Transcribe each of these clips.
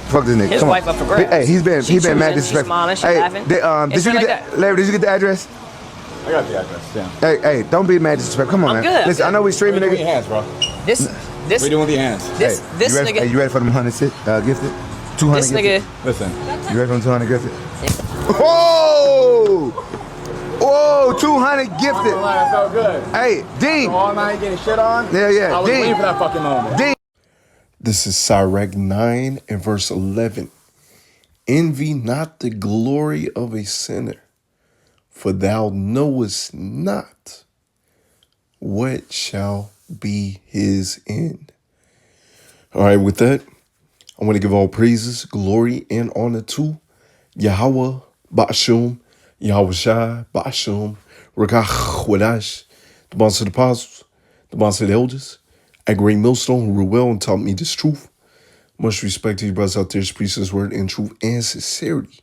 Fuck this nigga. His Come wife on. up for grabs. Hey, he's been mad She's disrespectful. smiling, she's Hey, laughing. Larry, did you get the address? I got the address. Yeah. Hey, don't be mad disrespectful. Come on, I'm man. good. Listen, I know we streaming, What are you doing nigga. with your hands, bro? This What are you doing with your hands? this you ready, nigga. you ready for them 100 gifted? 200 This nigga. gifted? Listen. You ready for them 200 gifted? Whoa! Whoa, 200 gifted. That felt good. Hey, Dean. All night getting shit on? Yeah. I was Dean. waiting for that fucking moment. Dean. This is Sirach 9 and verse 11. Envy not the glory of a sinner, for thou knowest not what shall be his end. All right, with that, I want to give all praises, glory, and honor to Yahweh, Ba'ashum, Yahweh Shai, Ba'ashum, Rakach Wadash, the boss of the apostles, the boss of the elders, at Great Millstone, who ruled well and taught me this truth. Much respect to you brothers out there, preach this word in truth and sincerity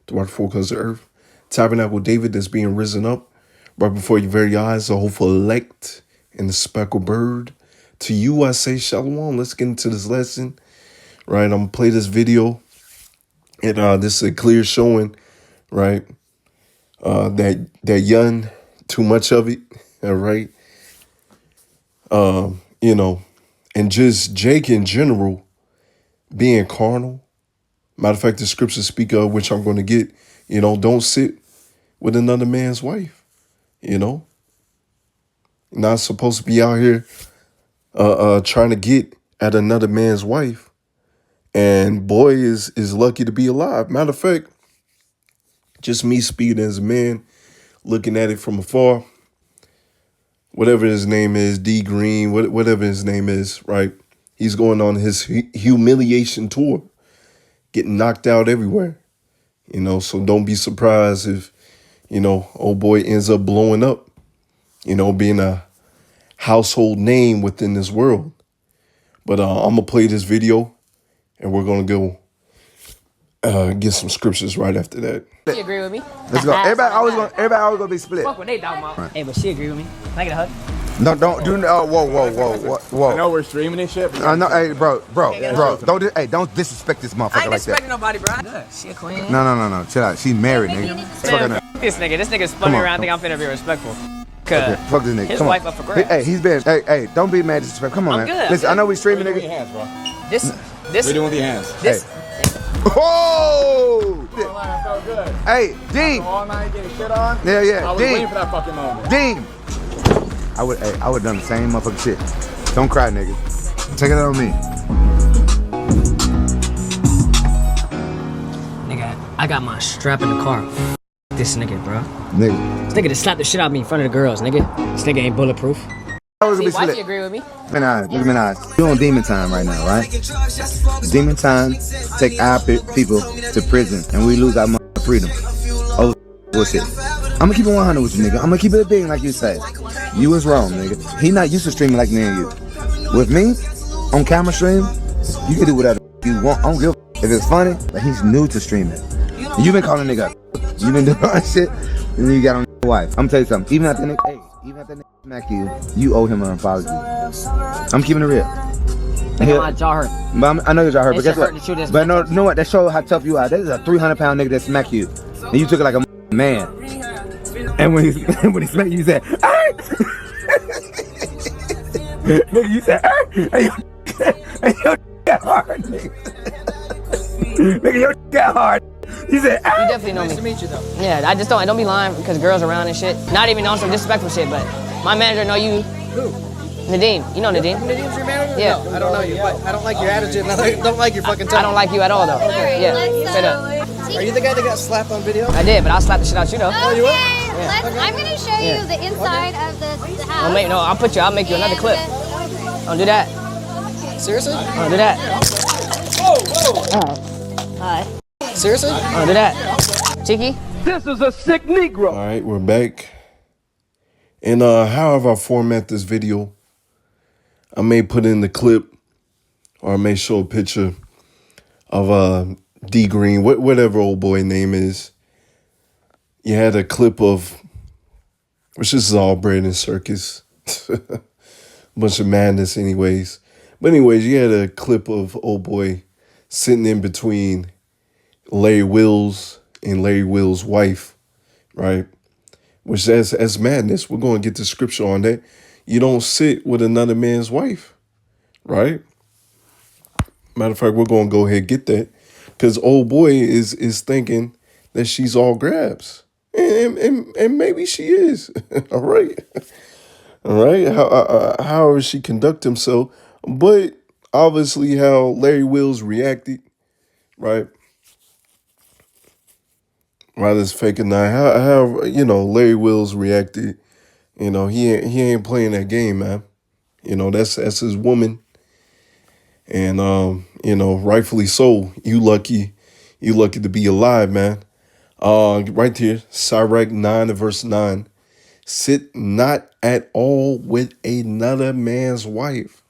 throughout the four corners of the earth. Tabernacle David that's being risen up right before your very eyes, the hopeful elect and the speckled bird. To you I say shalom. Let's get into this lesson. Right, I'm gonna play this video. And this is a clear showing, right? That young, too much of it, all right? You know, and just Jake in general being carnal. Matter of fact, the scriptures speak of, which I'm going to get, you know, don't sit with another man's wife, you know. You're not supposed to be out here trying to get at another man's wife. And boy is lucky to be alive. Matter of fact, just me speaking as a man, looking at it from afar, whatever his name is, D Green, whatever his name is, right? He's going on his humiliation tour, getting knocked out everywhere, you know, so don't be surprised if, you know, old boy ends up blowing up, you know, being a household name within this world. But I'm going to play this video and we're going to go get some scriptures right after that. She agree with me. Let's go. Everybody always gonna be split. Fuck what they talking about. Hey, but she agree with me. Can I get a hug? No, don't do. Whoa. I know we're streaming this shit. I know, hey, bro. Don't disrespect this motherfucker I ain't like that. disrespecting nobody, bro. Good. She a queen. No. Chill out. She's married, nigga. Man, fuck this nigga. This nigga spun Come me on, around. come Think I'm finna be respectful. Okay, fuck this nigga. His Come wife on. up for grabs. Hey, he's been. Hey, don't be mad disrespect. Come on, I'm man. good. Listen, I know we streaming, What are you doing nigga. with your hands, bro? This. What are you doing with your hands? This. Whoa! That felt good. Hey, Dean. All night getting shit on? Yeah, I was Dean. waiting for that fucking moment. Dean. I would done the same motherfucking shit. Don't cry, nigga. Take it out on me. Nigga, I got my strap in the car. This nigga, bro. Nigga. This nigga just slapped the shit out of me in front of the girls, nigga. This nigga ain't bulletproof. I was gonna See, be wifey split. agree with me. Man, look at me eyes. You're on demon time right now, right? Demon time take our people to prison and we lose our freedom. Oh, bullshit. I'm gonna keep it 100 with you, nigga. I'm gonna keep it a being like you say. You was wrong, nigga. He not used to streaming like me and you. With me, on camera stream, you can do whatever you want. I don't give a if it's funny, but he's new to streaming. And you been calling nigga. You been doing all that shit, and then you got on your wife. I'm gonna tell you something. Even after nigga smack you, you owe him an apology. I'm keeping it real. Nigga, my jaw hurt. But I know your jaw hurt, but That guess shit hurt what? to shoot this But no, bitch. you know what? That shows how tough you are. That is a 300-pound nigga that smacked you, and you took it like a man. And when he smacked you, you said, "Hey!" Nigga, you said, "Hey!" Hey, your got hard, nigga. Nigga, your got hard. You said, "Hey!" You definitely know me. Nice to meet you, though. Yeah, I just don't be lying because girls around and shit. Not even on some disrespectful shit, but my manager know you. Who? Nadine. You know Nadine? Nadine's your manager? Yeah. No, I don't know you, but I don't like your attitude and I don't like your fucking tone. I don't like you at all though. Yeah, straight up. Are you the guy that got slapped on video? I did, but I'll slap the shit out you though. you will? I'm gonna show you the inside of the house. I'll make you another clip. Don't do that. Seriously? Don't do that. Hi. Seriously? Don't do that. Cheeky. All right, we're back. And however I format this video, I may put in the clip or I may show a picture of D Green, whatever old boy name is. You had a clip of, which this is all bread and circus. Bunch of madness anyways. But anyways, you had a clip of old boy sitting in between Larry Wills and Larry Wills' wife, right? Which as madness. We're going to get the scripture on that. You don't sit with another man's wife, right? Matter of fact, we're going to go ahead and get that because old boy is thinking that she's all grabs. And maybe she is. All right. All right. However she conduct himself. But obviously how Larry Wills reacted, right? Right, as fake or not. How Larry Wills reacted, he ain't playing that game, man. That's his woman. And rightfully so. You lucky to be alive, man. Right here, Sirach 9 and verse 9. Sit not at all with another man's wife,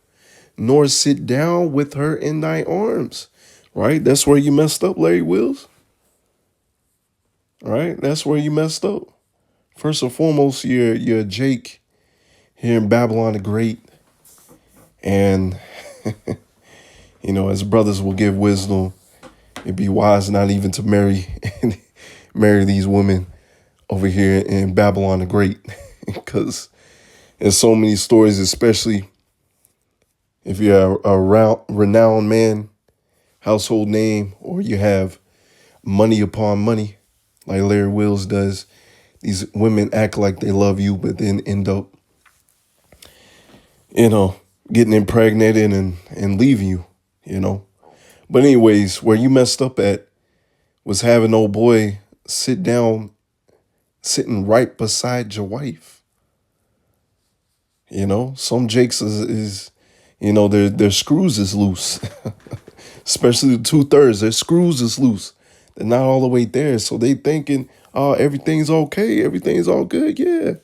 nor sit down with her in thy arms. Right? That's where you messed up, Larry Wills. Right? That's where you messed up. First and foremost, you're Jake here in Babylon the Great. And, as brothers will give wisdom, it'd be wise not even to marry these women over here in Babylon the Great. Because there's so many stories, especially if you're a renowned man, household name, or you have money upon money, like Larry Wills does. These women act like they love you, but then end up, getting impregnated and leaving you, But anyways, where you messed up at was having old boy sitting right beside your wife. Some Jakes is their screws is loose, especially the 2/3. Their screws is loose. They're not all the way there. So they thinking, oh, everything's okay. Everything's all good. Yeah.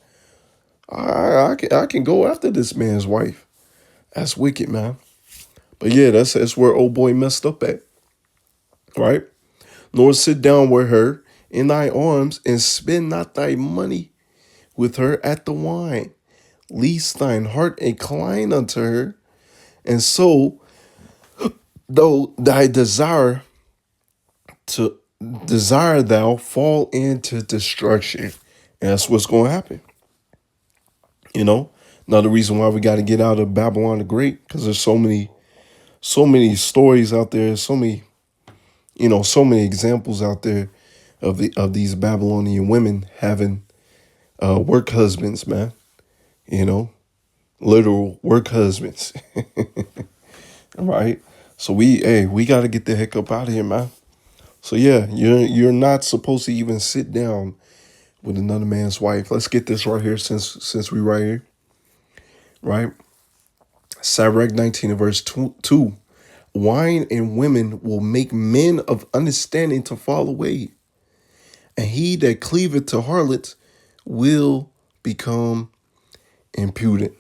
I can go after this man's wife. That's wicked, man. But yeah, that's where old boy messed up at. Right? Nor sit down with her in thy arms and spend not thy money with her at the wine, lest thine heart incline unto her, and so though thy desire thou fall into destruction. And that's what's going to happen. Another reason why we got to get out of Babylon the Great, because there's so many stories out there, so many examples out there of these Babylonian women having work husbands, man. Literal work husbands. All right. So we got to get the heck up out of here, man. So yeah, you're not supposed to even sit down with another man's wife. Let's get this right here since we right here. Right? Sirach 19 and verse 2. Wine and women will make men of understanding to fall away, and he that cleaveth to harlots will become impudent.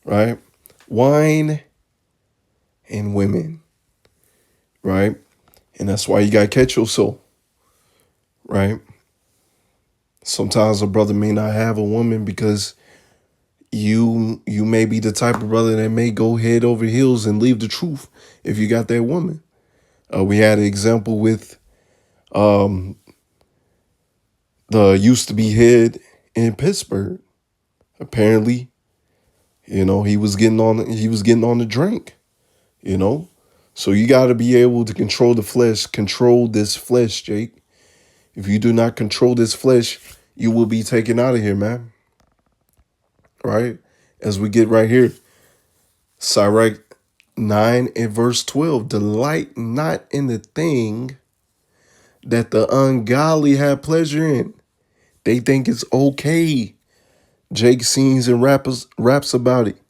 Right? Wine and women. Right? And that's why you got to catch your soul. Right? Sometimes a brother may not have a woman because you may be the type of brother that may go head over heels and leave the truth if you got that woman. We had an example with the used to be head in Pittsburgh. Apparently, he was getting on the drink, So you got to be able to control the flesh, control this flesh, Jake. If you do not control this flesh, you will be taken out of here, man. Right? As we get right here, Sirach 9 and verse 12. Delight not in the thing that the ungodly have pleasure in. They think it's okay. Jake sings and raps about it,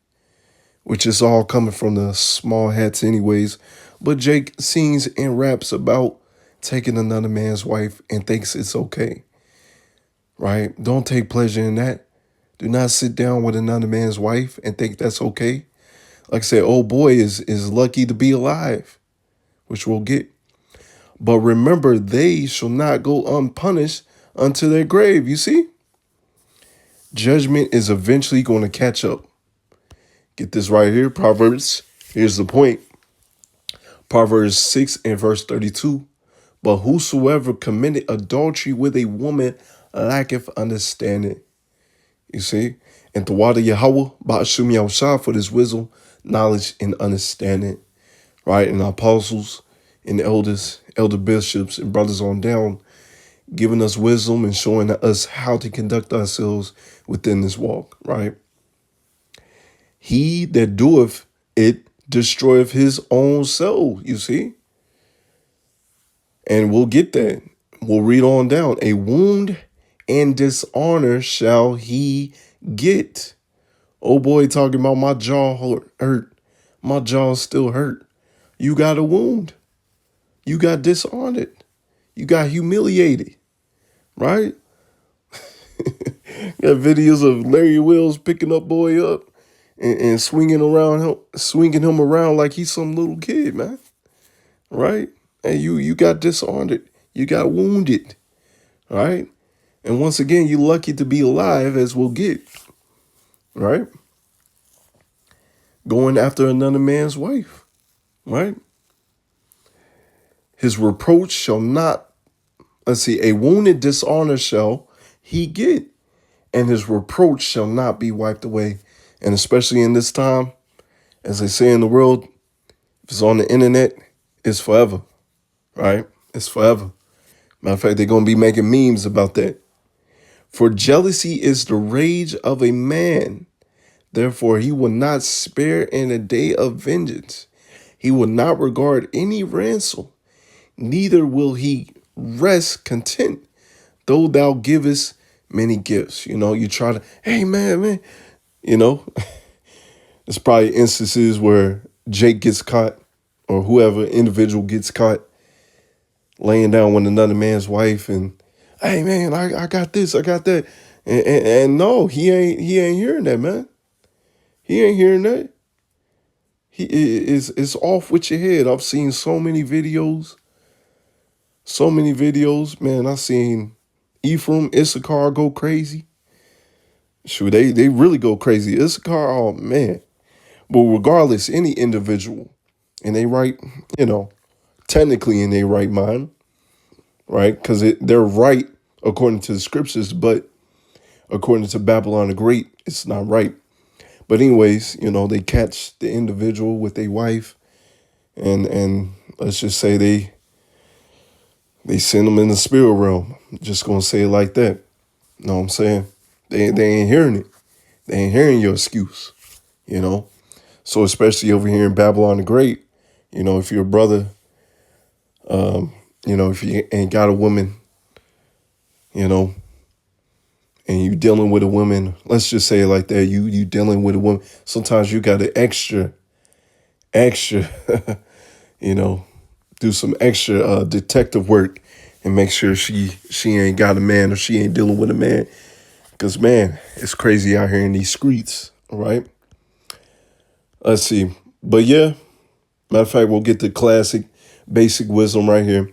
which is all coming from the small hats anyways. But Jake sings and raps about taking another man's wife and thinks it's okay. Right? Don't take pleasure in that. Do not sit down with another man's wife and think that's okay. Like I said, old boy is lucky to be alive, which we'll get. But remember, they shall not go unpunished unto their grave. You see? Judgment is eventually going to catch up. Get this right here, Proverbs. Here's the point. Proverbs 6 and verse 32. But whosoever committed adultery with a woman lacketh understanding. You see? And the water Yahweh, Ba'ashum Yahushua, for this wisdom, knowledge, and understanding. Right? And apostles and elders, elder bishops and brothers on down, giving us wisdom and showing us how to conduct ourselves within this walk. Right? He that doeth it destroyeth his own soul. You see? And we'll get that. We'll read on down. A wound and dishonor shall he get. Oh boy, talking about my jaw hurt. My jaw still hurt. You got a wound. You got dishonored. You got humiliated. Right? Got videos of Larry Wills picking up boy up and swinging him around like he's some little kid, man. Right? And you got dishonored. You got wounded. Right? And once again, you're lucky to be alive, as we'll get. Right? Going after another man's wife. Right? His reproach shall not, a wounded dishonor shall he get, and his reproach shall not be wiped away. And especially in this time, as they say in the world, if it's on the internet, it's forever. Right? It's forever. Matter of fact, they're going to be making memes about that. For jealousy is the rage of a man. Therefore, he will not spare in a day of vengeance. He will not regard any ransom. Neither will he rest content, though thou givest many gifts. You know, you try to, hey, man. You know, there's probably instances where Jake gets caught or whoever individual gets caught laying down with another man's wife and, hey, man, I got this, I got that. And no, he ain't hearing that, man. He ain't hearing that. It's off with your head. I've seen so many videos. Man, I've seen Ephraim, Issachar go crazy. Shoot, they really go crazy. Issachar, oh, man. But regardless, any individual, and they right, technically in their right mind, right? Because they're right according to the scriptures, but according to Babylon the Great, it's not right. But anyways, they catch the individual with their wife, and let's just say they send them in the spirit realm. Just gonna say it like that. You know what I'm saying? They ain't hearing it. They ain't hearing your excuse. So especially over here in Babylon the Great, if you're a brother, if you ain't got a woman, and you dealing with a woman, let's just say it like that, you dealing with a woman, sometimes you got to extra, do some extra detective work and make sure she ain't got a man or she ain't dealing with a man. Because, man, it's crazy out here in these streets, all right? Let's see. But, yeah, matter of fact, we'll get the classic basic wisdom right here.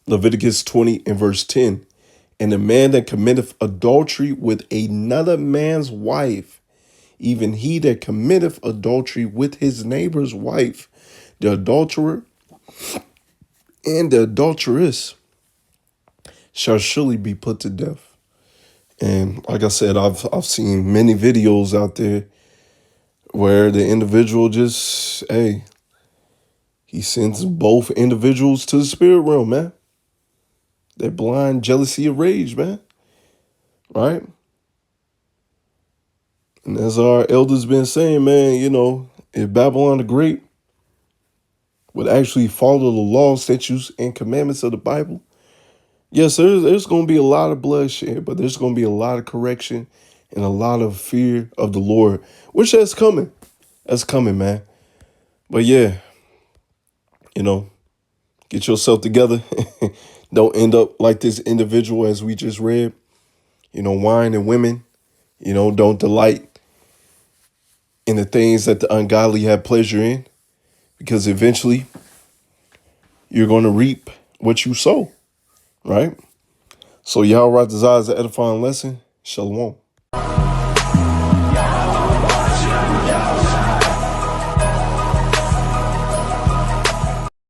Leviticus 20 and verse 10. And the man that committeth adultery with another man's wife, even he that committeth adultery with his neighbor's wife, the adulterer and the adulteress shall surely be put to death. And like I said, I've seen many videos out there where the individual just, he sends both individuals to the spirit realm, man. That blind jealousy of rage, man. Right? And as our elders been saying, man, if Babylon the Great would actually follow the laws, statutes, and commandments of the Bible, yes, there's going to be a lot of bloodshed, but there's going to be a lot of correction and a lot of fear of the Lord, which that's coming. That's coming, man. But yeah, get yourself together. Don't end up like this individual as we just read. Wine and women, don't delight in the things that the ungodly have pleasure in, because eventually you're going to reap what you sow, right? So Yahweh Razazah is the edifying lesson. Shalom.